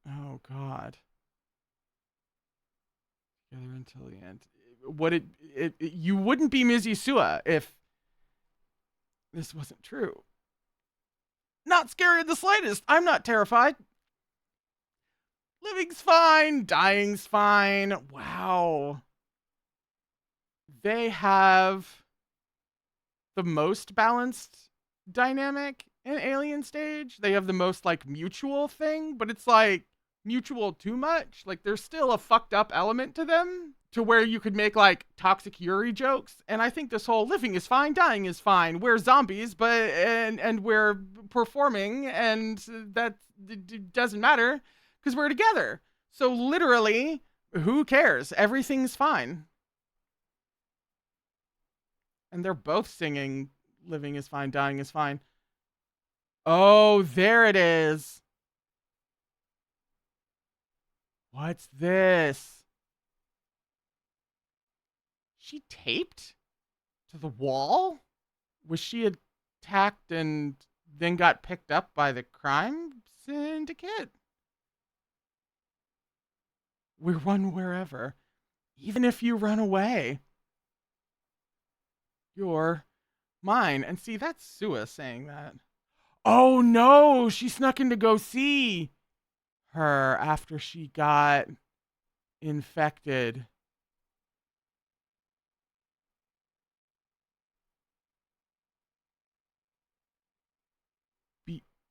Speaker 1: Oh, God. Together until the end. You wouldn't be Mizzy Sua if this wasn't true. Not scary in the slightest. I'm not terrified. Living's fine. Dying's fine. Wow. They have the most balanced dynamic in Alien Stage. They have the most like mutual thing, but it's like mutual too much. Like there's still a fucked up element to them to where you could make like toxic Yuri jokes. And I think this whole living is fine, dying is fine. We're zombies, but and we're performing, and that doesn't matter because we're together. So literally, who cares? Everything's fine. And they're both singing living is fine, dying is fine. Oh, there it is. What's this? She taped to the wall? Was she attacked and then got picked up by the crime syndicate? We run wherever, even if you run away. You're mine. And see, that's Sua saying that. Oh no, she snuck in to go see her after she got infected.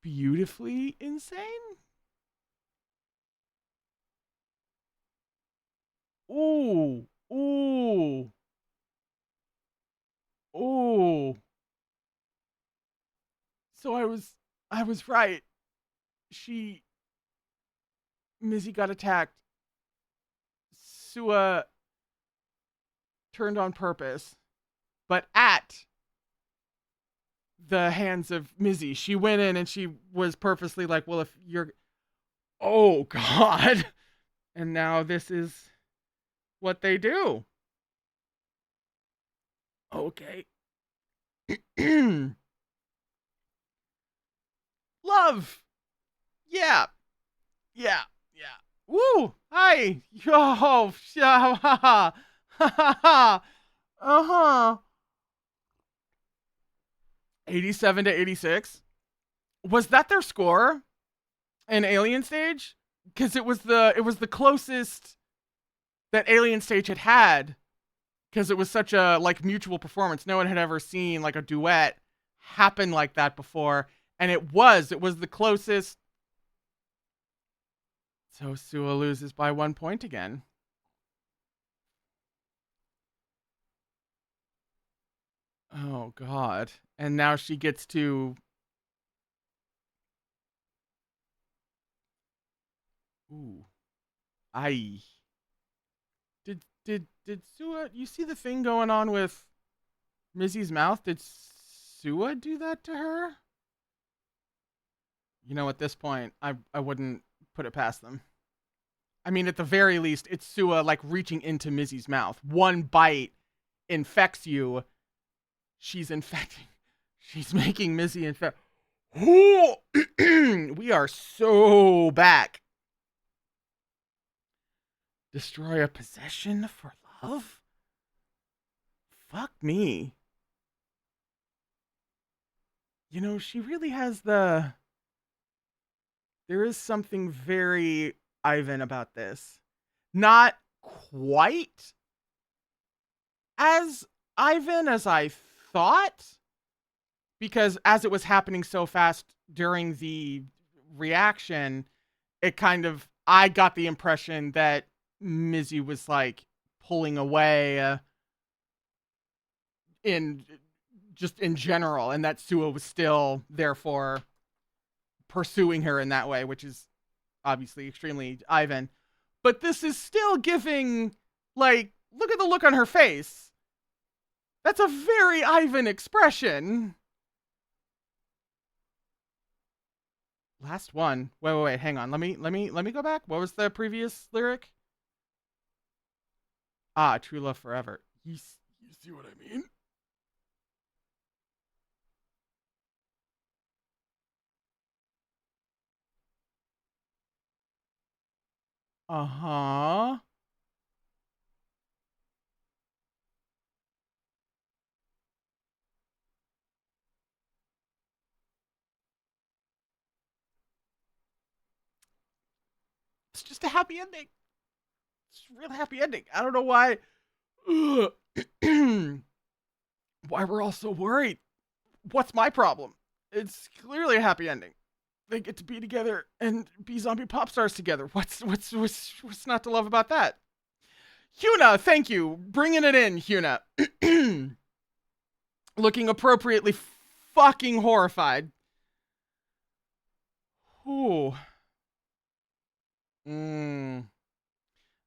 Speaker 1: Beautifully insane? Ooh, ooh, ooh. So I was right. Mizzy got attacked. Sua turned on purpose, but at the hands of Mizzy. She went in and she was purposely like, well, if you're, oh God. And now this is what they do. Okay. Love. Yeah. Yeah. Yeah. Woo. Hi. Yo. Ha ha ha. Uh-huh. 87 to 86. Was that their score in Alien Stage? Because it was the closest that Alien Stage had, because it was such a like mutual performance. No one had ever seen like a duet happen like that before, and it was the closest. So Sua loses by 1 point again. Oh God. And now she gets to, ooh. I did Sua, you see the thing going on with Mizzy's mouth? Did Sua do that to her? You know, at this point, I wouldn't put it past them. I mean, at the very least, it's Sua like reaching into Mizzy's mouth. One bite infects you. She's infecting. She's making Mizzy infect. We are so back. Destroy a possession for love? Fuck me. You know, she really has the... There is something very Ivan about this. Not quite as Ivan as I thought, because as it was happening so fast during the reaction, it kind of, I got the impression that Mizzy was like pulling away in general, and that Sua was still therefore pursuing her in that way, which is obviously extremely Ivan. But this is still giving, like, look at the look on her face. That's a very Ivan expression. Last one. Wait, hang on. Let me go back. What was the previous lyric? Ah, true love forever. You see what I mean? Uh-huh. It's just a happy ending. It's a real happy ending. I don't know why. Why we're all so worried. What's my problem? It's clearly a happy ending. They get to be together and be zombie pop stars together. What's not to love about that? Huna, thank you. Bringing it in, Huna. Looking appropriately fucking horrified. Ooh.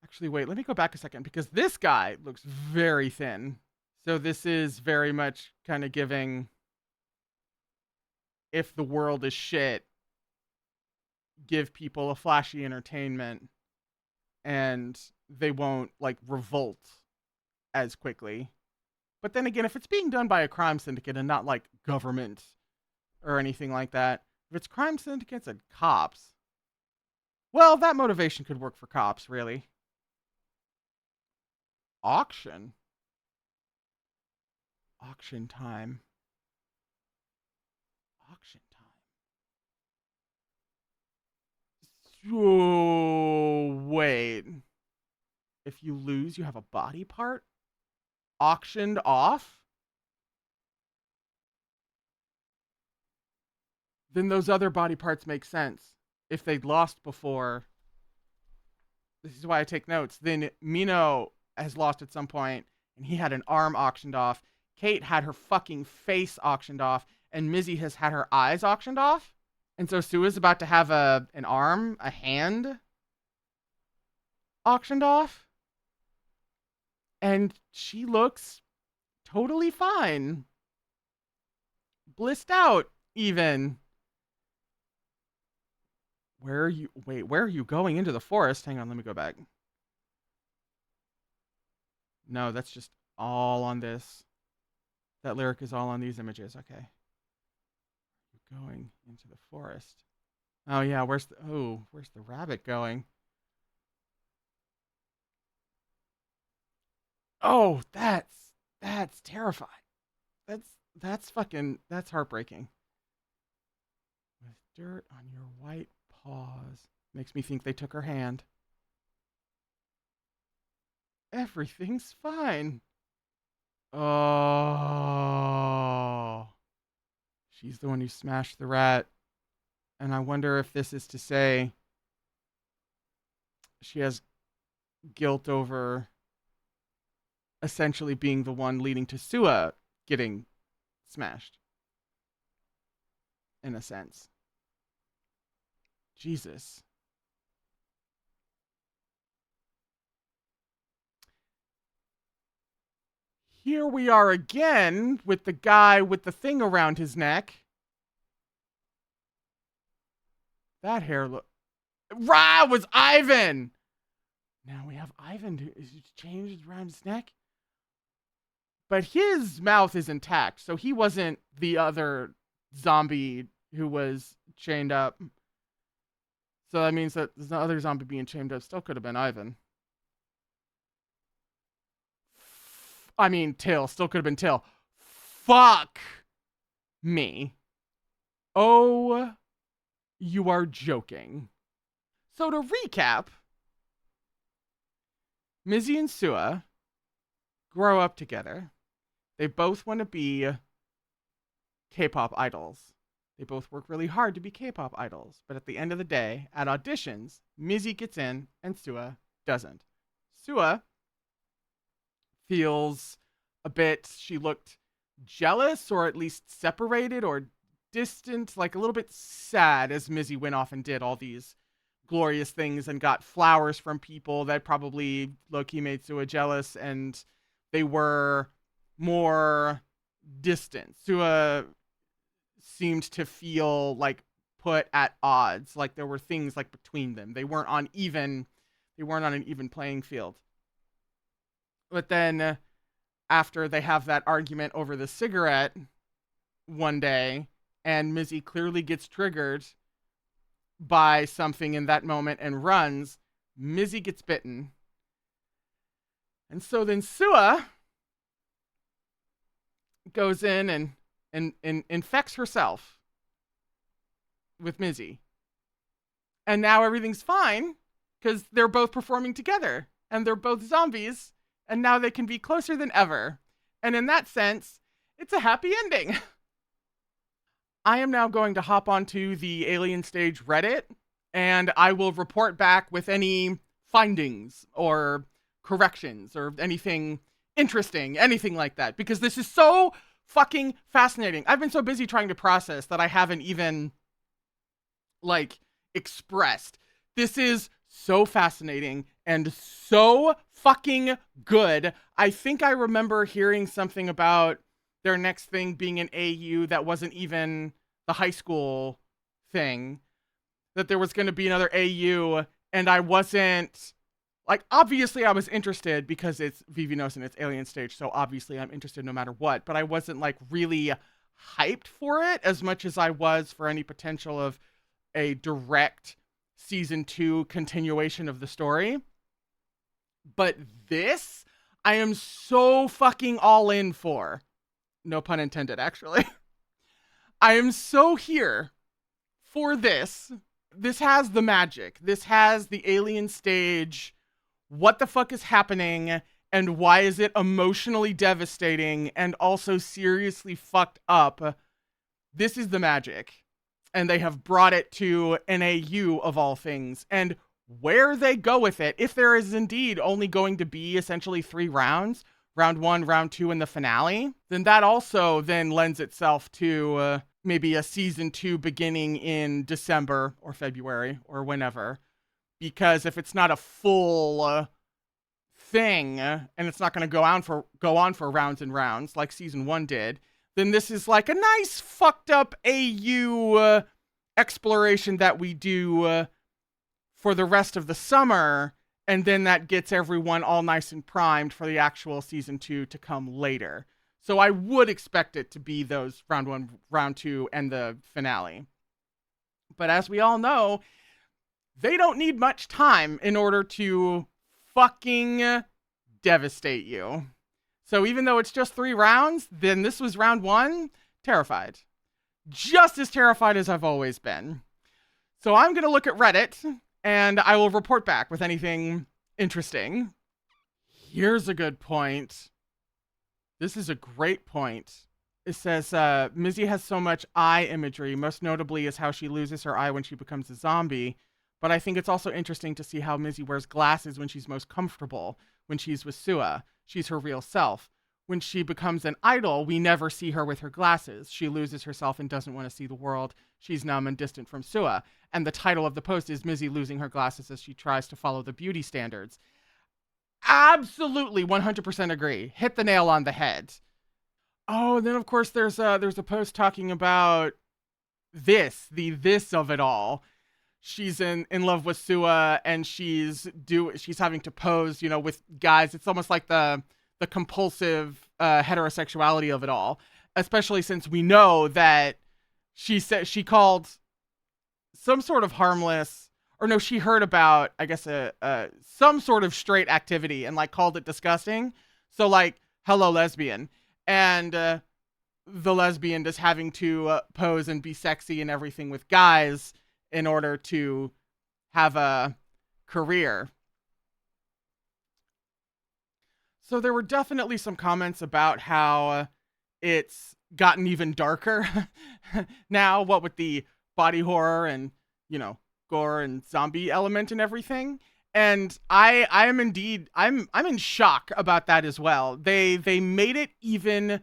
Speaker 1: Actually, wait, let me go back a second, because this guy looks very thin. So this is very much kind of giving, if the world is shit, give people a flashy entertainment and they won't like revolt as quickly. But then again, if it's being done by a crime syndicate and not like government or anything like that, if it's crime syndicates and cops, well, that motivation could work for cops, really. Auction? Auction time. Auction time. Oh, wait. If you lose, you have a body part auctioned off? Then those other body parts make sense. If they'd lost before, this is why I take notes. Then Mino has lost at some point, and he had an arm auctioned off. Kate had her fucking face auctioned off, and Mizzy has had her eyes auctioned off. And so Sua's about to have an arm, a hand auctioned off. And she looks totally fine. Blissed out, even. Where are you? Wait, where are you going into the forest? Hang on, let me go back. No, that's just all on this. That lyric is all on these images. Okay. You're going into the forest. Oh yeah, where's the rabbit going? Oh, that's terrifying. That's heartbreaking. With dirt on your white paws. Makes me think they took her hand. Everything's fine. Oh. She's the one who smashed the rat. And I wonder if this is to say she has guilt over essentially being the one leading to Sua getting smashed. In a sense. Jesus. Here we are again with the guy with the thing around his neck. That hair look. Rah, was Ivan! Now we have Ivan who's changed around his neck. But his mouth is intact, so he wasn't the other zombie who was chained up. So that means that the other zombie being chained up still could have been Ivan. I mean, Till. Still could have been Till. Fuck me. Oh, you are joking. So to recap, Mizzy and Sua grow up together. They both want to be K-pop idols. They both work really hard to be K-pop idols. But at the end of the day, at auditions, Mizzy gets in and Sua doesn't. Sua feels a bit, she looked jealous or at least separated or distant, like a little bit sad as Mizzy went off and did all these glorious things and got flowers from people that probably low-key made Sua jealous, and they were more distant. Sua seemed to feel like put at odds, like there were things like between them. They weren't on an even playing field. But then after they have that argument over the cigarette one day, and Mizzy clearly gets triggered by something in that moment and runs, Mizzy gets bitten. And so then Sua goes in and infects herself with Mizzy. And now everything's fine because they're both performing together and they're both zombies, and now they can be closer than ever. And in that sense, it's a happy ending. I am now going to hop onto the Alien Stage Reddit, and I will report back with any findings or corrections or anything interesting, anything like that, because this is so fucking fascinating. I've been so busy trying to process that I haven't even, expressed. This is so fascinating and so fucking good. I think I remember hearing something about their next thing being an AU that wasn't even the high school thing, that there was going to be another AU, and I wasn't, obviously I was interested because it's vivinos and it's Alien Stage, so obviously I'm interested no matter what, but I wasn't, really hyped for it as much as I was for any potential of a direct season 2 continuation of the story. But this, I am so fucking all in for. No pun intended, actually. I am so here for this. This has the magic. This has the alien stage. What the fuck is happening? And why is it emotionally devastating and also seriously fucked up? This is the magic. And they have brought it to an AU of all things. And where they go with it, if there is indeed only going to be essentially 3 rounds, round 1, round 2, and the finale, then that also then lends itself to maybe a season 2 beginning in December or February or whenever. Because if it's not a full thing, and it's not going to go on for rounds and rounds like season 1 did, then this is like a nice fucked up AU exploration that we do for the rest of the summer, and then that gets everyone all nice and primed for the actual season 2 to come later. So I would expect it to be those round 1, round 2, and the finale. But as we all know, they don't need much time in order to fucking devastate you. So even though it's just 3 rounds, then this was round 1, terrified. Just as terrified as I've always been. So I'm going to look at Reddit, and I will report back with anything interesting. Here's a good point. This is a great point. It says, Mizzy has so much eye imagery, most notably is how she loses her eye when she becomes a zombie. But I think it's also interesting to see how Mizzy wears glasses when she's most comfortable, when she's with Sua. She's her real self. When she becomes an idol, we never see her with her glasses. She loses herself and doesn't want to see the world. She's numb and distant from Sua. And the title of the post is Mizzy losing her glasses as she tries to follow the beauty standards. Absolutely, 100% agree. Hit the nail on the head. Oh, and then of course there's a post talking about this of it all. She's in love with Sua, and she's having to pose, with guys. It's almost like the compulsive heterosexuality of it all, especially since we know that she called some sort of harmless, or no, she heard about, I guess, some sort of straight activity and like called it disgusting. So like, hello lesbian, and the lesbian is having to pose and be sexy and everything with guys in order to have a career. So there were definitely some comments about how it's gotten even darker now, what with the body horror and, gore and zombie element and everything. And I'm in shock about that as well. They made it even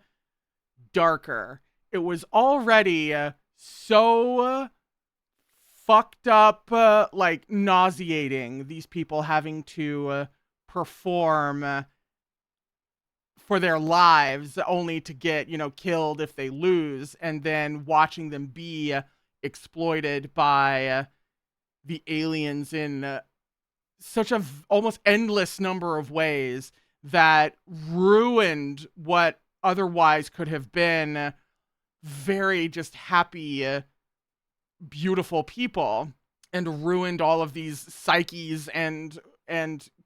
Speaker 1: darker. It was already so fucked up, like nauseating, these people having to perform for their lives only to get, killed if they lose, and then watching them be exploited by the aliens in such a almost endless number of ways that ruined what otherwise could have been very just happy, beautiful people, and ruined all of these psyches and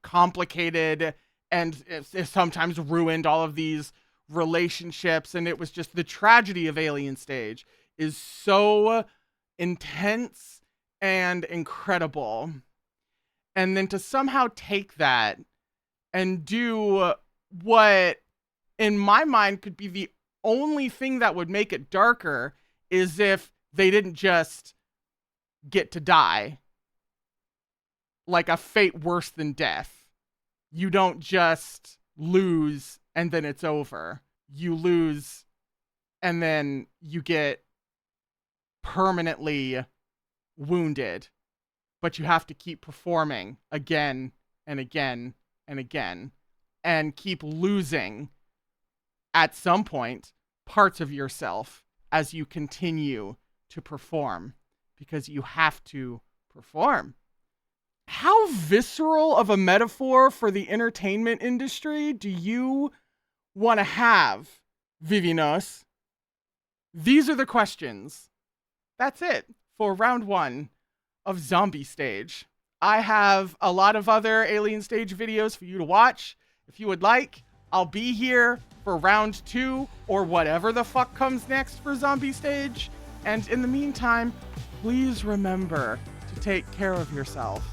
Speaker 1: complicated, and sometimes ruined all of these relationships. And it was just the tragedy of Alien Stage is so intense and incredible. And then to somehow take that and do what in my mind could be the only thing that would make it darker is if they didn't just get to die. Like a fate worse than death. You don't just lose and then it's over. You lose and then you get permanently wounded. But you have to keep performing again and again and again. And keep losing at some point parts of yourself as you continue to perform. Because you have to perform. How visceral of a metaphor for the entertainment industry do you want to have, Vivinos? These are the questions. That's it for round 1 of Zombie Stage. I have a lot of other Alien Stage videos for you to watch. If you would like, I'll be here for round 2 or whatever the fuck comes next for Zombie Stage. And in the meantime, please remember to take care of yourself.